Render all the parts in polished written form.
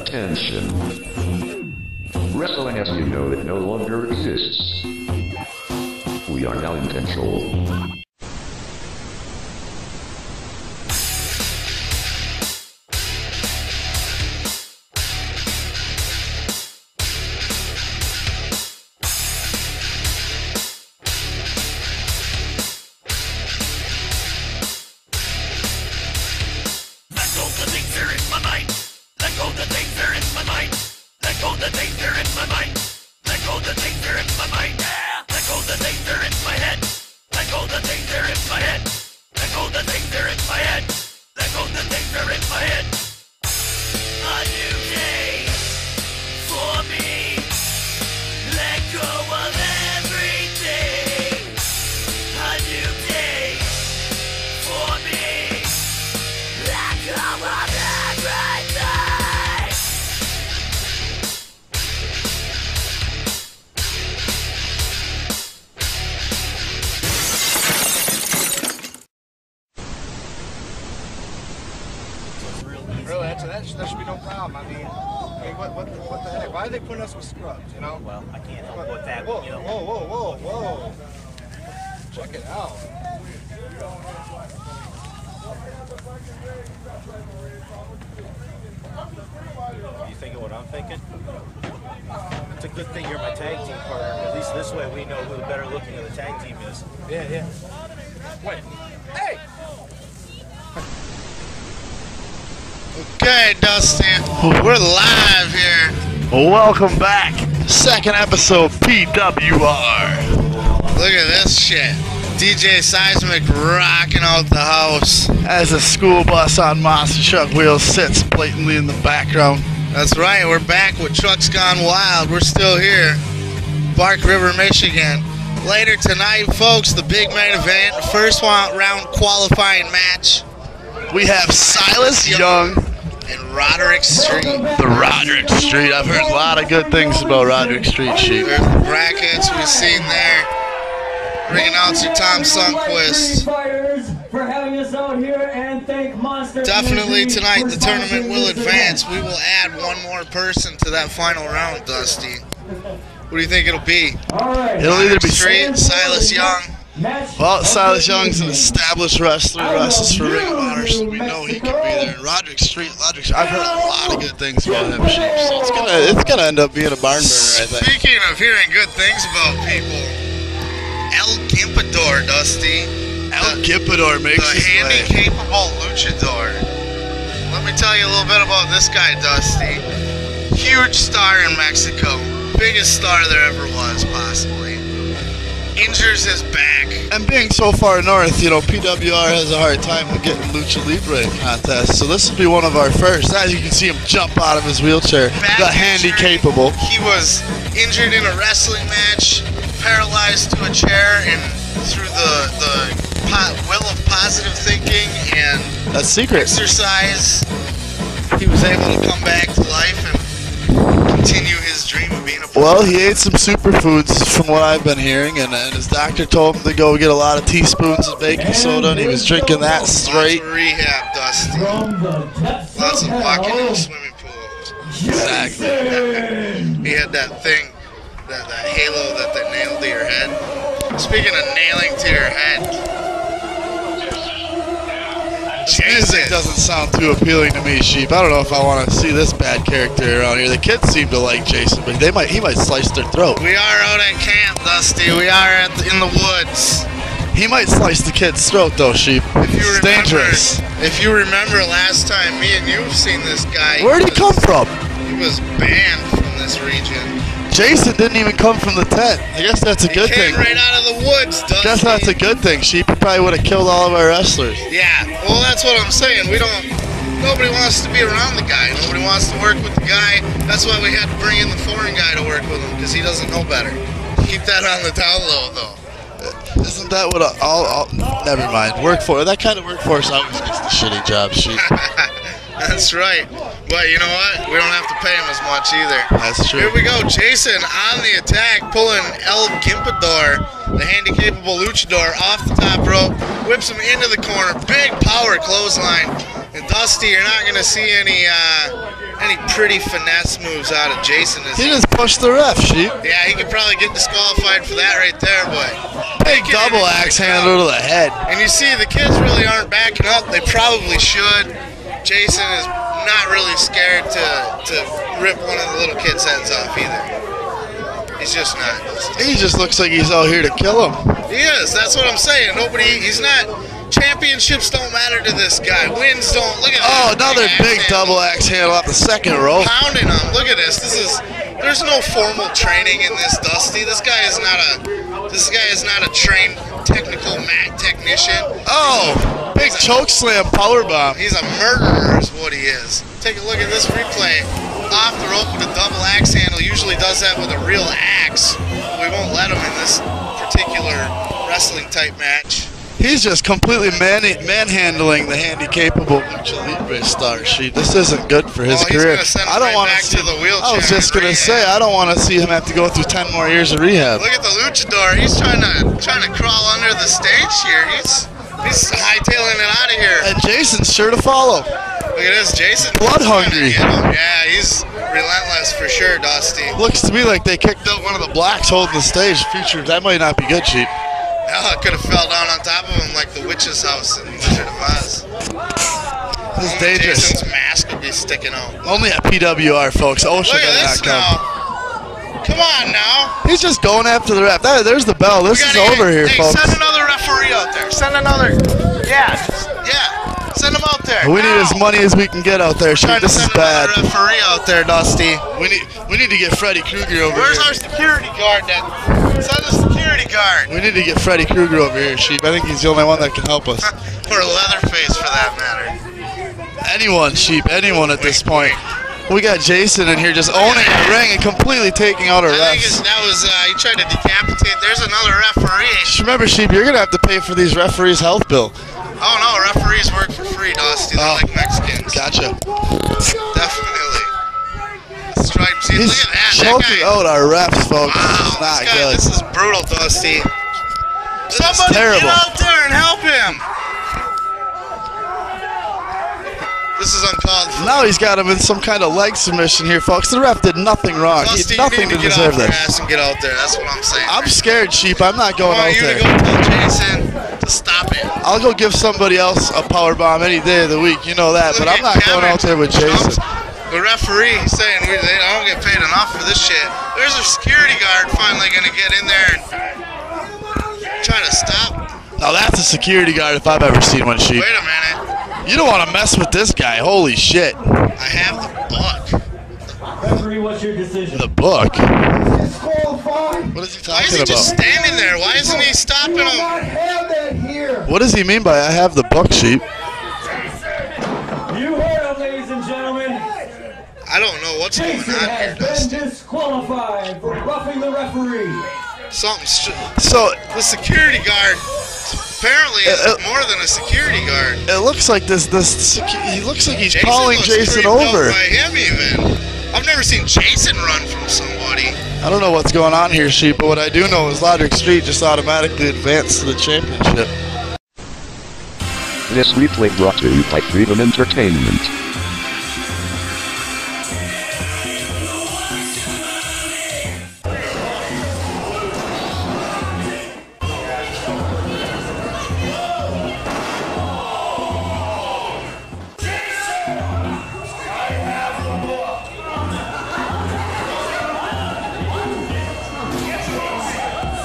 Attention. Wrestling as you know it no longer exists. We are now in control. That should be no problem. I mean what the heck? Why are they putting us with scrubs, you know? Well, I can't help with that, whoa, you know. Whoa. Check it out. You thinking what I'm thinking? It's a good thing you're my tag team partner. At least this way we know who the better looking of the tag team is. Yeah. Wait. Hey! Okay, Dusty, we're live here. Welcome back. Second episode PWR. Look at this shit. DJ Seismic rocking out the house. As a school bus on monster truck wheels sits blatantly in the background. That's right, we're back with Trucks Gone Wild. We're still here. Bark River, Michigan. Later tonight, folks, the big main event. First round qualifying match. We have Silas Young and Roderick Street. The Rodrick Street. I've heard a lot of good things about Rodrick Street, Sheep. There's the brackets we've seen there. Ring announcer Tom Sundquist. Definitely tonight the tournament will advance. We will add one more person to that final round, Dusty. What do you think it'll be? It'll either be Street, Silas Young. Well, Silas Young's an established wrestler, wrestles for Ring of Honor, so we know he can be there. And Roderick Street, I've heard a lot of good things about him, Sheep. So it's gonna end up being a barn burner, I think. Speaking of hearing good things about people, El Gimpador, Dusty. El Gimpador makes the his way. handy-capable Luchador. Let me tell you a little bit about this guy, Dusty. Huge star in Mexico. Biggest star there ever was, possibly. Injures his back. And being so far north, you know, PWR has a hard time with getting Lucha Libre contests, so this will be one of our first. As you can see him jump out of his wheelchair, the handy-capable. He was injured in a wrestling match, paralyzed to a chair, and through the will of positive thinking and that's secret exercise, he was able to come back to life and continue his dream of being a pro. Well, he ate some superfoods from what I've been hearing, and his doctor told him to go get a lot of teaspoons of baking soda, and he was drinking that straight. Lots of rehab, Dusty. Lots of walking in the swimming pool. Exactly. He had that thing, that halo that they nailed to your head. Speaking of nailing to your head, this music doesn't sound too appealing to me, Sheep. I don't know if I want to see this bad character around here. The kids seem to like Jason, but he might slice their throat. We are out at camp, Dusty. We are in the woods. He might slice the kid's throat, though, Sheep. It's dangerous. If you remember last time, me and you've seen this guy. Where'd he come from? He was banned from this region. Jason didn't even come from the tent. I guess that's a good thing. He came right out of the woods, Dusty. Guess that's a good thing, Sheep. He probably would have killed all of our wrestlers. Yeah, well, that's what I'm saying. Nobody wants to be around the guy. Nobody wants to work with the guy. That's why we had to bring in the foreign guy to work with him, because he doesn't know better. Keep that on the down low, though. Isn't that what never mind. That kind of workforce always gets the shitty job, Sheep. That's right. But you know what? We don't have to pay him as much either. That's true. Here we go. Jason on the attack, pulling El Gimpador, the handy-capable Luchador, off the top rope. Whips him into the corner. Big power clothesline. And Dusty, you're not going to see any pretty finesse moves out of Jason. He just pushed the ref, Sheep. Yeah, he could probably get disqualified for that right there, but big double axe handle to the head. And you see, the kids really aren't backing up. They probably should. Jason is not really scared to rip one of the little kids' heads off either. He's just not. He just looks like he's out here to kill him. He is. That's what I'm saying. He's not. Championships don't matter to this guy. Wins don't. Look at that. Oh, another big double axe handle off the second rope. Pounding him. Look at this. There's no formal training in this, Dusty. This guy is not a trained technical mat technician. Oh, big choke slam power bomb. He's a murderer is what he is. Take a look at this replay. Off the rope with a double axe handle. Usually does that with a real axe. We won't let him in this particular wrestling type match. He's just completely manhandling the handy-capable Lucha Libre star, Sheep. This isn't good for his career. I don't want to see the wheelchair. I was just gonna say, I don't want to see him have to go through 10 more years of rehab. Look at the Luchador. He's trying to crawl under the stage here. He's hightailing it out of here. And Jason's sure to follow. Look at this, Jason. Blood hungry. Yeah, he's relentless for sure, Dusty. Looks to me like they kicked out one of the blacks holding the stage. Featured that might not be good, Sheep. Oh, it could have fell down on top of him like the witch's house in Wizard of Oz. This is dangerous. Jason's mask would be sticking out. Only at PWR, folks. OSHA Look at does this not come. now. Come on now. He's just going after the ref. There's the bell. This is over here, folks. Send another referee out there. Send another. Yeah. Send him out there. We need as money as we can get out there, Sheep. This is bad. Send another referee out there, Dusty. We need to get Freddy Krueger over Where's here. our security guard then? Send the security guard. We need to get Freddy Krueger over here, Sheep. I think he's the only one that can help us. Or Leatherface, for that matter. Anyone, Sheep. Anyone at this point. We got Jason in here just owning the ring and completely taking out our I think refs. that was, he tried to decapitate. There's another referee. Just remember, Sheep, you're going to have to pay for these referees' health bill. Oh, no, referees work for free, Dusty. They're like Mexicans. Gotcha. Definitely. Stripes. See, He's look at that. choking out our refs, folks. Wow, Not good. This is brutal, Dusty. This is Somebody terrible. get out there and help him. This is uncalled for. Now he's got him in some kind of leg submission here, folks. The ref did nothing wrong. He Dusty, did nothing you to need to get deserve off your this. ass and get out there. That's what I'm saying. I'm scared, Sheep. I'm not going I want out you there. to go tell Jason to stop it. I'll go give somebody else a power bomb any day of the week. You know that. But I'm not going out there with Jason. The referee, he's saying they don't get paid enough for this shit. There's a security guard finally going to get in there and try to stop. Now that's a security guard if I've ever seen one, Sheep. Wait a minute. You don't want to mess with this guy. Holy shit. I have the book. Referee, what's your decision? The book? What is he Why is talking he just about? standing there? Why isn't he stopping him? What does he mean by I have the book, Sheep? You heard him, ladies and gentlemen. I don't know what's going Jason on here, has been Dusty. disqualified for roughing the referee. So the security guard apparently is more than a security guard. it looks like he looks like he's Jason calling looks Jason creeped out over. by him even. I've never seen Jason run from somebody. I don't know what's going on here, Sheep, but what I do know is Rodrick Street just automatically advanced to the championship. This replay brought to you by Freedom Entertainment.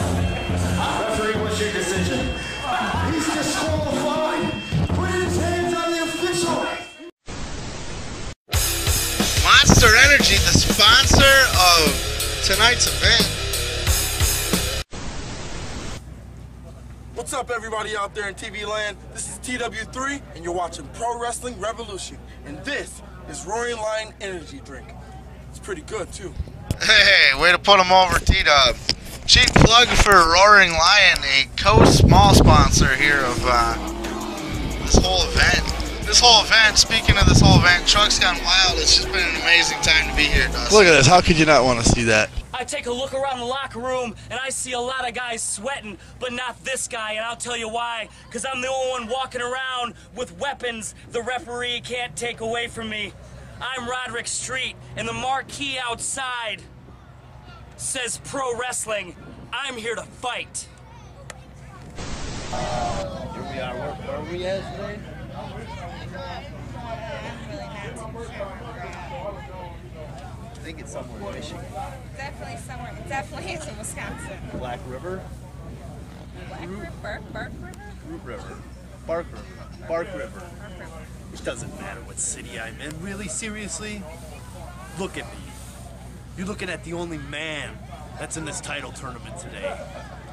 Referee, what's your decision? He's disqualified. Put his hands on the official. Monster Energy, the sponsor of tonight's event. What's up, everybody out there in TV land? This is TW3, and you're watching Pro Wrestling Revolution. And this is Roaring Lion Energy Drink. It's pretty good, too. Hey, way to put him over, T-Dub. Cheap plug for Roaring Lion, a co-small sponsor here of this whole event. Speaking of this whole event, Truck's Gone Wild. It's just been an amazing time to be here, Dusty. Look at this. How could you not want to see that? I take a look around the locker room and I see a lot of guys sweating, but not this guy, and I'll tell you why. Because I'm the only one walking around with weapons the referee can't take away from me. I'm Rodrick Street, and the marquee outside says pro wrestling. I'm here to fight. Here we are. Where are we at today? I think it's somewhere in Michigan. Definitely somewhere. It definitely is in Wisconsin. Black River? Black River? Bark River? Root River. Bark River. Bark River. It doesn't matter what city I'm in. Really, seriously? Look at me. You're looking at the only man that's in this title tournament today.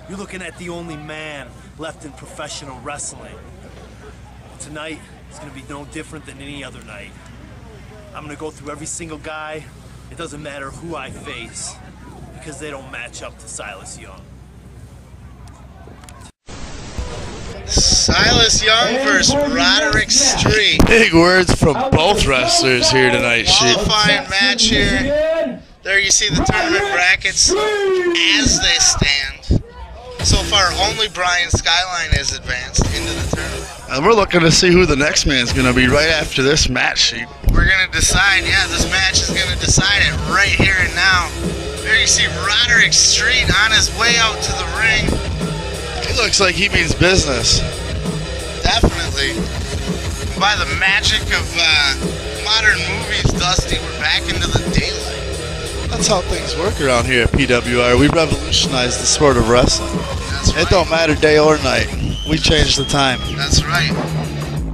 You're looking at the only man left in professional wrestling. And tonight is going to be no different than any other night. I'm going to go through every single guy. It doesn't matter who I face, because they don't match up to Silas Young. Silas Young versus Roderick Street. Big words from both wrestlers here tonight, Sheep. Qualifying match here. There you see the tournament brackets as they stand. So far, only Brian Skyline has advanced into the tournament. And we're looking to see who the next man's going to be right after this match, Sheep. We're going to decide, yeah, this match is going to decide it right here and now. There you see Roderick Street on his way out to the ring. He looks like he means business. Definitely. By the magic of modern movies, Dusty, we're back into the daylight. That's how things work around here at PWR. We revolutionized the sport of wrestling. That's right. It don't matter day or night. We change the time. That's right.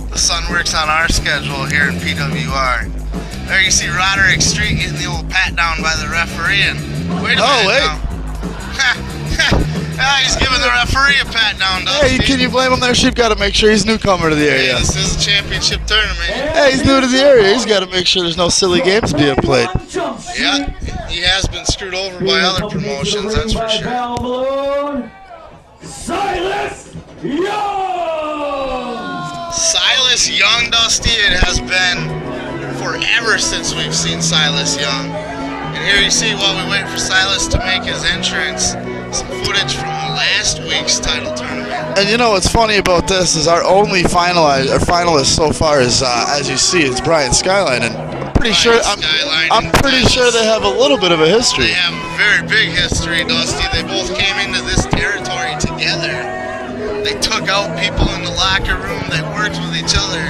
The sun works on our schedule here in PWR. There you see Roderick Street getting the old pat down by the referee. And wait a minute now. He's giving the referee a pat down, Dusty. Hey, can you blame him there? Sheep got to make sure he's newcomer to the area. Hey, this is a championship tournament. Hey, he's new to the area. He's got to make sure there's no silly games being played. Yeah, he has been screwed over by other promotions, that's for sure. Silas Young! Silas Young, Dusty, it has been forever since we've seen Silas Young. And here you see, while we wait for Silas to make his entrance, some footage from last week's title tournament. And you know what's funny about this is our only finalist so far is, as you see, is Brian Skyline, and I'm pretty sure they have a little bit of a history. They have a very big history, Dusty. They both came into this territory together. They took out people in the locker room. They worked with each other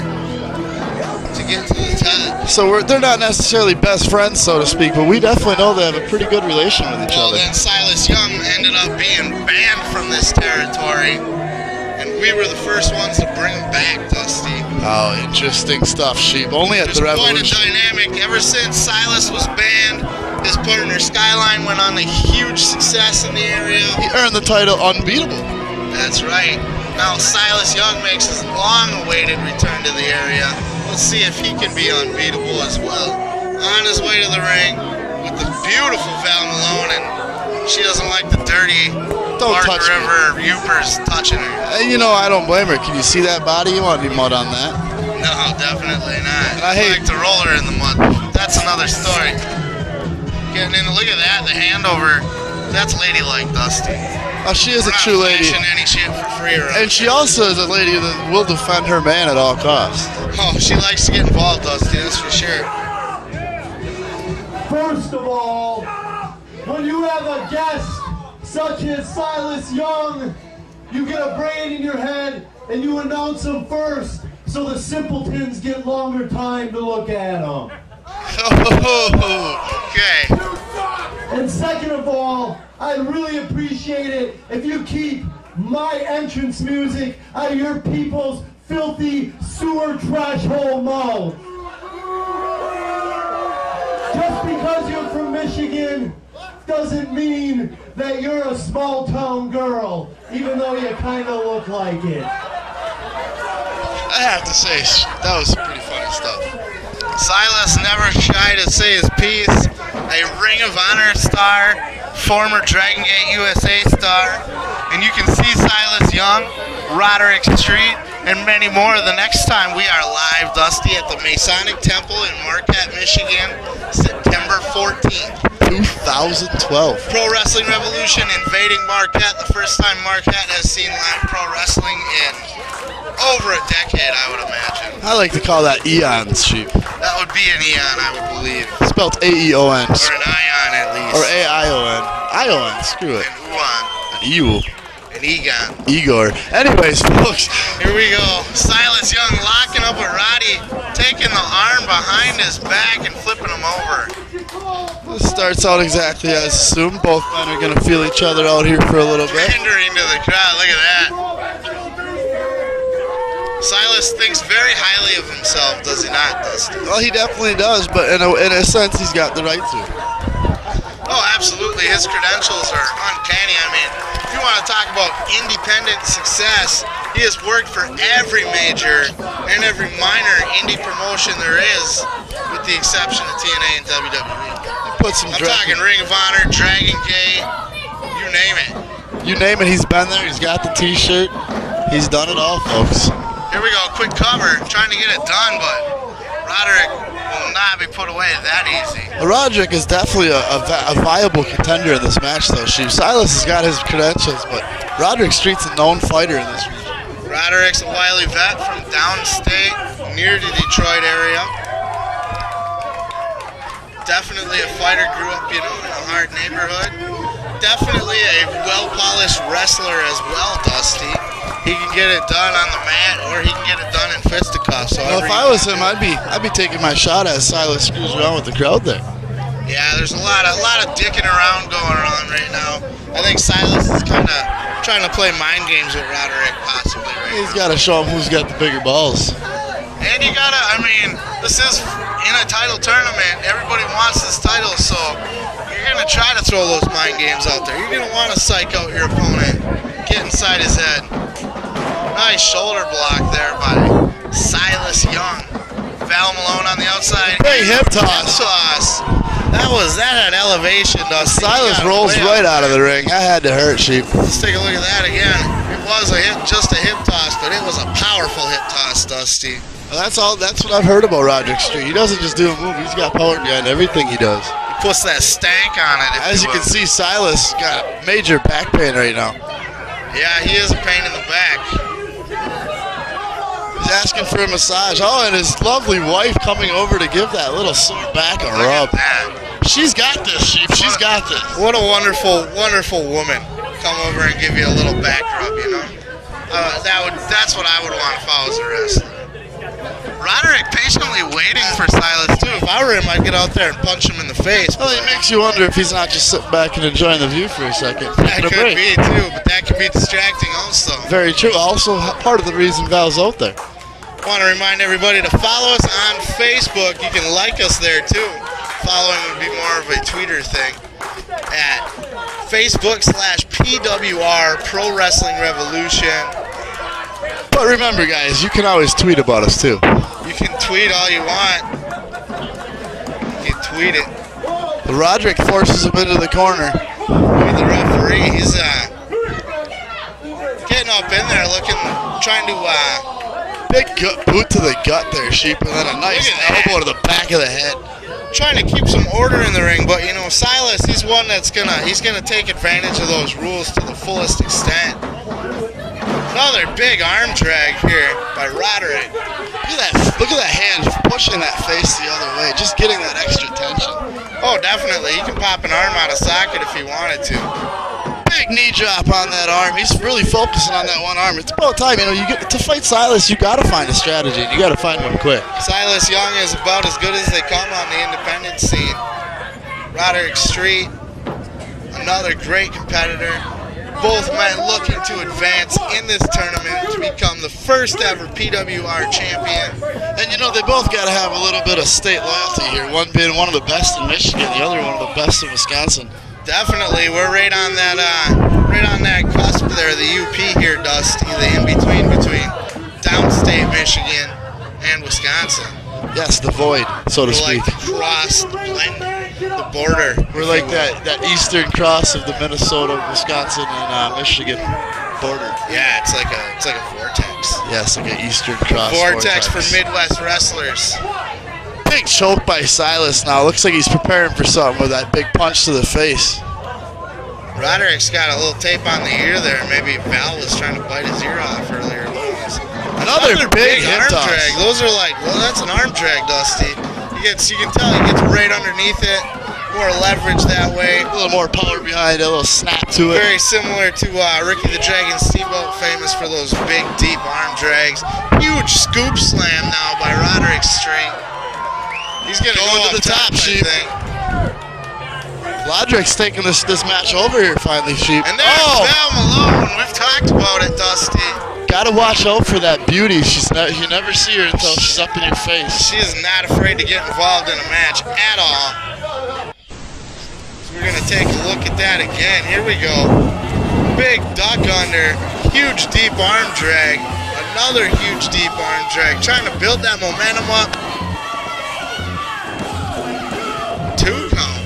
to get to the top. So they're not necessarily best friends, so to speak, but we definitely know they have a pretty good relation with each other. Well, then Silas Young ended up being banned from this territory, and we were the first ones to bring him back, Dusty. Oh, interesting stuff, Sheep. Only at the Revolution. There's quite a dynamic. Ever since Silas was banned, his partner Skyline went on a huge success in the area. He earned the title unbeatable. That's right. Now Silas Young makes his long-awaited return to the area. Let's see if he can be unbeatable as well. On his way to the ring with the beautiful Val Malone, and she doesn't like the dirty Park River Upers touching her. You know, I don't blame her. Can you see that body? You want any mud on that? No, definitely not. I like to roll her in the mud. That's another story. Getting in, look at that, the handover. That's ladylike, Dusty. Oh, she is a true lady. Any shit for free around and she also is a lady that will defend her man at all costs. Oh, she likes to get involved, Dusty, that's for sure. First of all, when you have a guest such as Silas Young, you get a brain in your head and you announce him first so the simpletons get longer time to look at him. Okay. And second of all, I really appreciate it if you keep my entrance music out of your people's filthy sewer trash hole mouth. Just because you're from Michigan doesn't mean that you're a small town girl, even though you kind of look like it. I have to say, that was some pretty funny stuff. Silas never shy to say his piece. A Ring of Honor star, former Dragon Gate USA star, and you can see Silas Young, Roderick Street, and many more the next time we are live, Dusty, at the Masonic Temple in Marquette, Michigan, September 14th. 2012. Pro Wrestling Revolution invading Marquette. The first time Marquette has seen live pro wrestling in over a decade, I would imagine. I like to call that eons, Sheep. That would be an eon, I would believe. Spelled A-E-O-N. Or an ion, at least. Or A-I-O-N. I-O-N, screw it. An uon. An Eul. An egon. Igor. Anyways, folks. Here we go. Silas Young locking up with Roddy, taking the arm behind his back and flipping him over. This starts out exactly as assumed. Both men are going to feel each other out here for a little bit. Pandering to the crowd. Look at that. Silas thinks very highly of himself, does he not, Dusty? Well, he definitely does, but in a sense, he's got the right to. Oh, absolutely. His credentials are uncanny. I mean, if you want to talk about independent success, he has worked for every major and every minor indie promotion there is, with the exception of TNA and WWE. I'm talking Ring of Honor, Dragon Gate, you name it. You name it, he's been there. He's got the T-shirt. He's done it all, folks. Here we go, quick cover, trying to get it done, but Roderick will not be put away that easy. Roderick is definitely a viable contender in this match, though. Silas has got his credentials, but Rodrick Street's a known fighter in this region. Roderick's a wily vet from downstate, near the Detroit area. Definitely a fighter, grew up, in a hard neighborhood. Definitely a well-polished wrestler as well, Dusty. He can get it done on the mat, or he can get it done in fisticuffs. So if I was him, I'd be taking my shot as Silas screws around with the crowd there. Yeah, there's a lot of dicking around going on right now. I think Silas is kind of trying to play mind games with Roderick, possibly. He's got to show him who's got the bigger balls. And you gotta, I mean, this is in a title tournament. Everybody wants this title, so you're gonna try to throw those mind games out there. You're gonna want to psych out your opponent, get inside his head. Nice shoulder block there by Silas Young. Val Malone on the outside. Hey, hip toss. That had elevation, Dusty. Silas rolls right out of the ring. That had to hurt, Sheep. Let's take a look at that again. It was just a hip toss, but it was a powerful hip toss, Dusty. Well, that's what I've heard about Rodrick Street. He doesn't just do a move. He's got power behind everything he does. He puts that stank on it. As you can see, Silas got major back pain right now. Yeah, he is a pain in the back. He's asking for a massage. Oh, and his lovely wife coming over to give that little sore back a rub. She's got this, Sheep. She's got this. What a wonderful, wonderful woman. Come over and give you a little back rub, That's what I would want if I was a wrestler. Roderick patiently waiting for Silas, too. If I were him, I'd get out there and punch him in the face. Well, it makes you wonder if he's not just sitting back and enjoying the view for a second. That could be, too, but that could be distracting also. Very true. Also, part of the reason Val's out there. I want to remind everybody to follow us on Facebook. You can like us there, too. Following would be more of a Twitter thing at Facebook/PWR Pro Wrestling Revolution. But remember, guys, you can always tweet about us, too. You can tweet all you want. You can tweet it. Roderick forces him into the corner. Look at the referee. He's getting up in there, trying to... big boot to the gut there, Sheep, and then a nice elbow to the back of the head. Trying to keep some order in the ring, but Silas, he's one that's he's gonna take advantage of those rules to the fullest extent. Another big arm drag here by Roderick. Look at that hand pushing that face the other way, just getting that extra tension. Oh, definitely. He can pop an arm out of socket if he wanted to. Big knee drop on that arm. He's really focusing on that one arm. It's about time, to fight Silas, you got to find a strategy. You got to find one quick. Silas Young is about as good as they come on the independent scene. Roderick Street, another great competitor. Both men looking to advance in this tournament to become the first ever PWR champion. And they both got to have a little bit of state loyalty here. One being one of the best in Michigan, the other one of the best in Wisconsin. Definitely, we're right on that cusp there, the UP here, Dusty, the in-between between downstate Michigan and Wisconsin. Yes, the void, so to speak. We're like the cross, the border. We're like that eastern cross of the Minnesota, Wisconsin, and Michigan border. Yeah, it's like a vortex. Yes, like an eastern cross. Vortex for Midwest wrestlers. Big choke by Silas now. Looks like he's preparing for something with that big punch to the face. Roderick's got a little tape on the ear there. Maybe Val was trying to bite his ear off earlier. Another big hip arm toss. drag. Those are like, well, that's an arm drag, Dusty. You can tell he gets right underneath it. More leverage that way. A little more power behind it, a little snap to it. Very similar to Ricky the Dragon Steamboat, famous for those big, deep arm drags. Huge scoop slam now by Roderick Street. He's going to go to the top, Sheep. Roderick's taking this match over here finally, Sheep. And there's Val Malone. We've talked about it, Dusty. Gotta watch out for that beauty. You never see her until she's up in your face. She is not afraid to get involved in a match at all. So we're gonna take a look at that again. Here we go. Big duck under, huge deep arm drag. Another huge deep arm drag. Trying to build that momentum up. 2 count.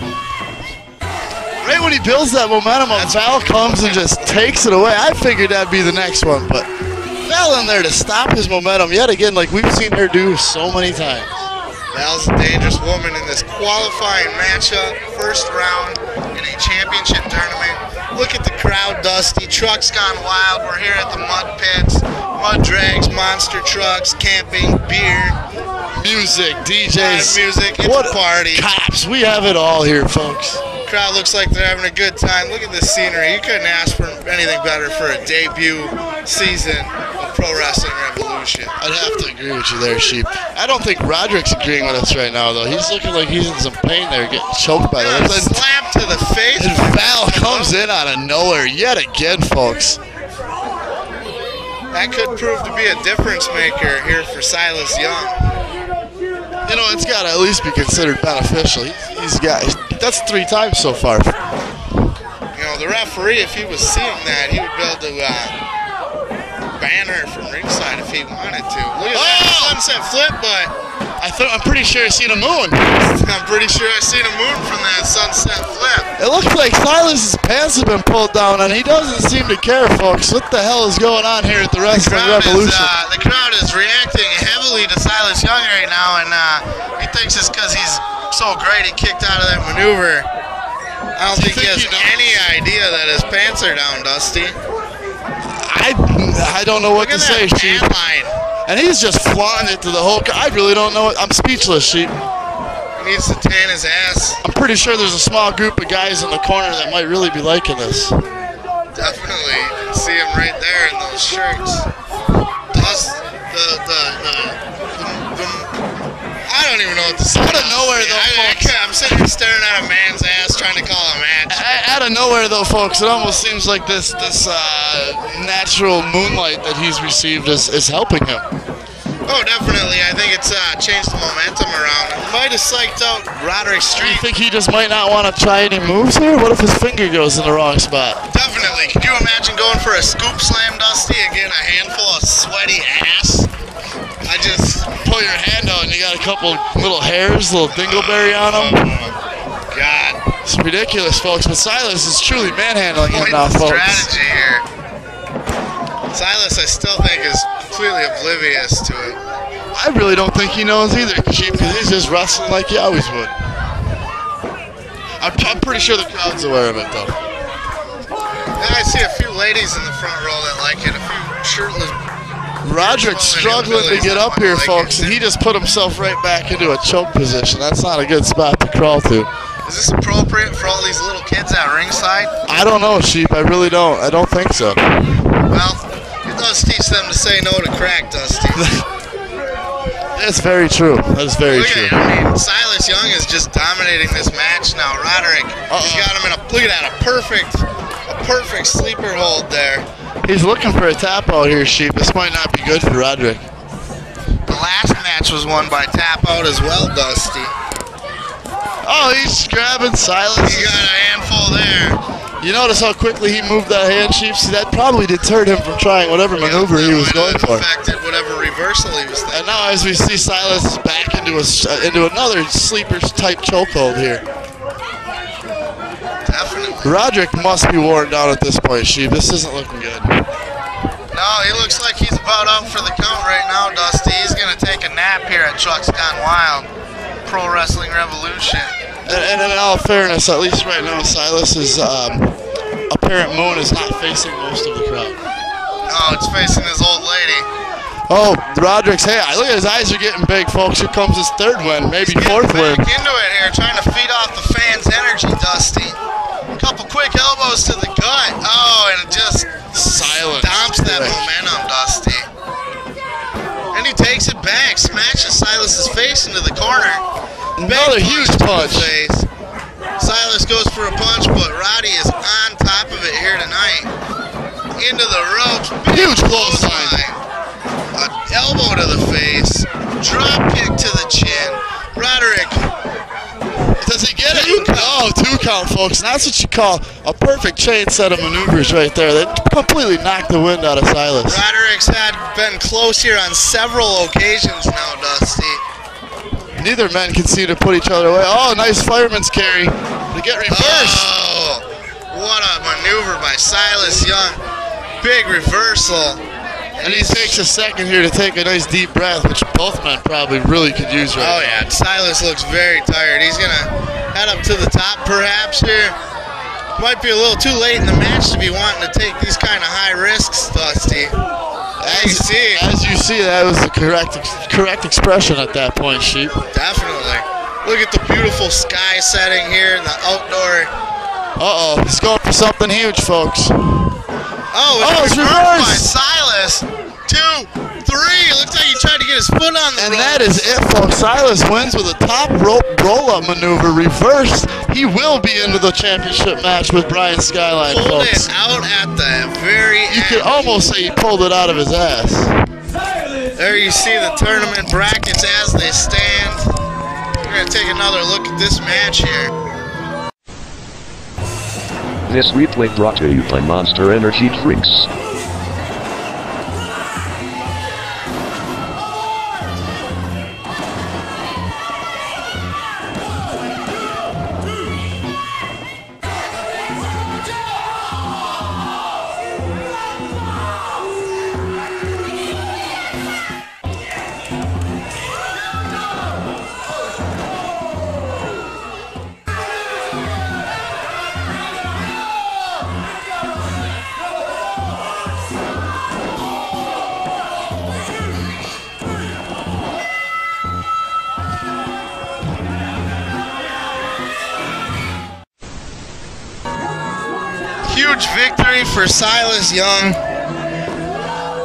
Right when he builds that momentum up, Val comes and just takes it away. I figured that'd be the next one, but Val in there to stop his momentum yet again, like we've seen her do so many times. Val's a dangerous woman in this qualifying matchup, first round in a championship tournament. Look at the crowd, Dusty. Trucks gone wild. We're here at the mud pits. Mud drags, monster trucks, camping, beer. Music, DJs. Music, it's a party. Cops, we have it all here, folks. Crowd looks like they're having a good time. Look at this scenery. You couldn't ask for anything better for a debut season of Pro Wrestling Revolution. I'd have to agree with you there, Sheep. I don't think Roderick's agreeing with us right now, though. He's looking like he's in some pain there, getting choked by that. Slap to the face. And Val comes in out of nowhere yet again, folks. That could prove to be a difference maker here for Silas Young. You know, it's got to at least be considered beneficial. That's 3 times so far. You know, the referee, if he was seeing that, he would be able to ban her from ringside if he wanted to. Look at that sunset flip, but I'm pretty sure I seen a moon. I'm pretty sure I seen a moon from that sunset flip. It looks like Silas's pants have been pulled down, and he doesn't seem to care, folks. What the hell is going on here at the Wrestling Revolution? The crowd is reacting heavily to Silas Young right now, and he thinks it's because he's so great he kicked out of that maneuver. I don't think he has any idea that his pants are down, Dusty. I don't know what to say, Sheep. And he's just flaunting it to the whole. I really don't know. I'm speechless, Sheep. He needs to tan his ass. I'm pretty sure there's a small group of guys in the corner that might really be liking this. Definitely. You can see him right there in those shirts. I don't even know what to say. Out of nowhere, though, I'm sitting here staring at a man's ass trying to call a match. Out of nowhere, though, folks, it almost seems like this natural moonlight that he's received is helping him. Oh, definitely. I think it's changed the momentum around. It might have psyched out Roderick Street. You think he just might not want to try any moves here? What if his finger goes in the wrong spot? Definitely. Could you imagine going for a scoop slam, Dusty, and getting a handful of sweaty ass? I just pull your hand out and you got a couple little hairs, little dingleberry on them. Oh, God. It's ridiculous, folks, but Silas is truly manhandling him now, folks. Strategy here. Silas, I still think, is completely oblivious to it. I really don't think he knows either, Chief, because he's just wrestling like he always would. I'm pretty sure the crowd's aware of it, though. Yeah, I see a few ladies in the front row that like it, a few shirtless. Roderick's struggling to get up here, folks, and he just put himself right back into a choke position. That's not a good spot to crawl to. Is this appropriate for all these little kids at ringside? I don't know, Sheep. I really don't. I don't think so. Well, it does teach them to say no to crack, Dusty. That's very true. That's very true. I mean, Silas Young is just dominating this match now. Roderick, he's got him in a, look at that, a perfect sleeper hold there. He's looking for a tap out here, Sheep. This might not be good for Roderick. The last match was won by tap out as well, Dusty. Oh, he's grabbing Silas. He got a handful there. You notice how quickly he moved that hand, Sheep? See, that probably deterred him from trying whatever maneuver he was going for. Affected whatever reversal he was thinking. And now as we see Silas back into another sleeper-type chokehold here. Definitely. Roderick must be worn down at this point, Sheep. This isn't looking good. No, he looks like he's about up for the count right now, Dusty. He's going to take a nap here at Trucks Gone Wild. Pro Wrestling Revolution. And in all fairness, at least right now, Silas's apparent moon is not facing most of the crowd. Oh, it's facing his old lady. Oh, Roderick's, hey, look at his eyes are getting big, folks. Here comes his third win, maybe fourth win. Back into it here, trying to feed off the fans' energy, Dusty. A couple quick elbows to the gut. Oh, and it just stomps that momentum, Dusty. And he takes it back, smashes Silas's face into the corner. Another huge punch. Face. Silas goes for a punch, but Roddy is on top of it here tonight. Into the ropes. Huge clothesline. An elbow to the face. Drop kick to the chin. Roderick. Does he get it? Oh, 2 count, folks. And that's what you call a perfect chain set of maneuvers right there. They completely knocked the wind out of Silas. Roderick's been close here on several occasions now, Dusty. Neither men can seem to put each other away. Oh, nice fireman's carry to get reversed. Oh, what a maneuver by Silas Young. Big reversal. And he takes a second here to take a nice deep breath, which both men probably really could use right now. Oh, yeah. Silas looks very tired. He's going to head up to the top perhaps here. Might be a little too late in the match to be wanting to take these kind of high risks, Dusty. As you see, that was the correct expression at that point, Sheep. Definitely. Look at the beautiful sky setting here in the outdoor. Uh-oh, he's going for something huge, folks. Oh, it's reversed by Silas. 2, 3. Looks like he tried to get his foot on the And ropes. that is it, folks. Silas wins with a top rope roll-up maneuver, reversed. He will be into the championship match with Brian Skyline, Pulled folks. it out at the very end. You could almost say he pulled it out of his ass. There you see the tournament brackets as they stand. We're going to take another look at this match here. This replay brought to you by Monster Energy Drinks. Huge victory for Silas Young.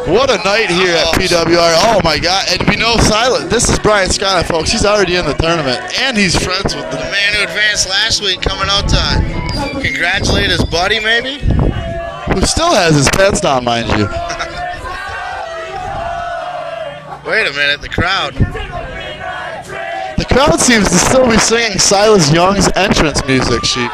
What a night here at PWR. Oh my God. And we know Silas, this is Brian Skyline, folks. He's already in the tournament and he's friends with The man who advanced last week coming out to congratulate his buddy, maybe? who still has his pants down, mind you. Wait a minute, the crowd. The crowd seems to still be singing Silas Young's entrance music, Sheep.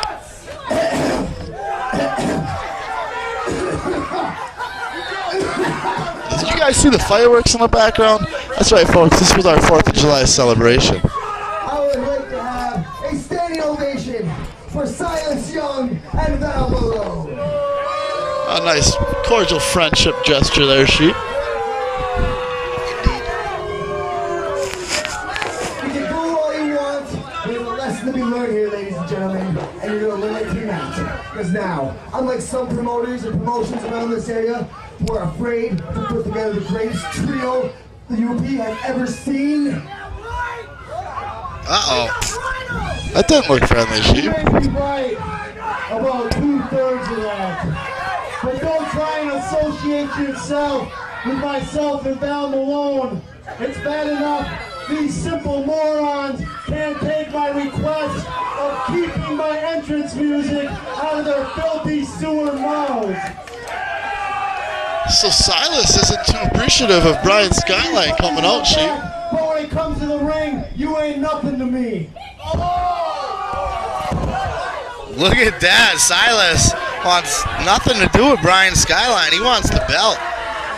Did you guys see the fireworks in the background? That's right, folks. This was our 4th of July celebration. I would like to have a standing ovation for Silas Young and down below. A nice, cordial friendship gesture there, Sheep. You can do all you want. There's a lesson to be learned here, ladies and gentlemen, and you're going to learn it tonight. Because now, unlike some promoters and promotions around this area who are afraid to put together the greatest trio the UP has ever seen. Uh-oh. That didn't look friendly, Sheep. You may be right about 2/3 of that. But don't try and associate yourself with myself and Val Malone. It's bad enough these simple morons can't take my request of keeping my entrance music out of their filthy sewer mouths. So Silas isn't too appreciative of Brian Skyline coming out, Sheep. But when it comes to the ring, you ain't nothing to me. Look at that. Silas wants nothing to do with Brian Skyline. He wants the belt.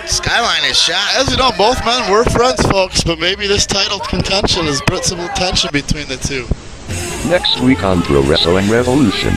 Skyline is shot. As you know, both men were friends, folks, but maybe this title contention has brought some tension between the two. Next week on Pro Wrestling Revolution.